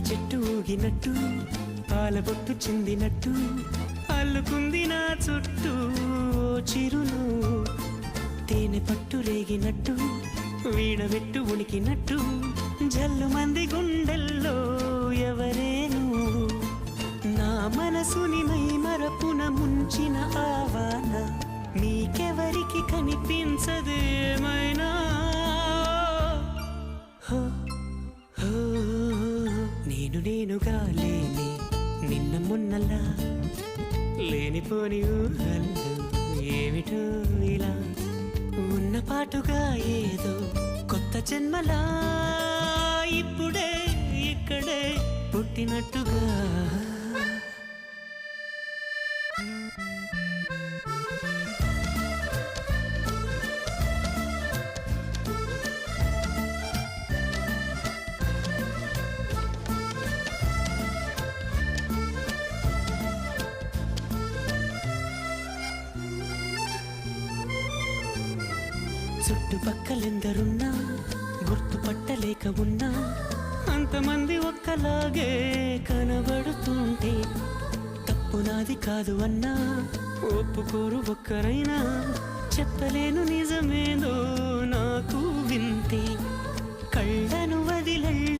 చెట్టు ఊగినట్టు పాలబొట్టు చిందినట్టు అల్లుకుంది నా చుట్టూ చిరును తేనె పట్టు రేగినట్టు వీడబెట్టు ఉనికినట్టు జల్లు మంది గుండెల్లో ఎవరేను నా మనసుని మై మరపున ముంచిన ఆవాన నీకెవరికి కనిపించదేమైనా నేనుగా లేని నిన్న మొన్నలా లేనిపోని ఊహల్లో ఏమిటో ఇలా ఉన్న పాటుగా ఏదో కొత్త జన్మలా ఇప్పుడే ఇక్కడే పుట్టినట్టుగా చుట్టుపక్కలెందరున్నా గుర్తుపట్టలేక ఉన్నా అంతమంది ఒక్కలాగే కనబడుతుంటే తప్పు నాది కాదు అన్నా ఒప్పుకోరు ఒక్కరైనా చెప్పలేను నిజమేదో నాకు వింతే కళ్ళను వదిలే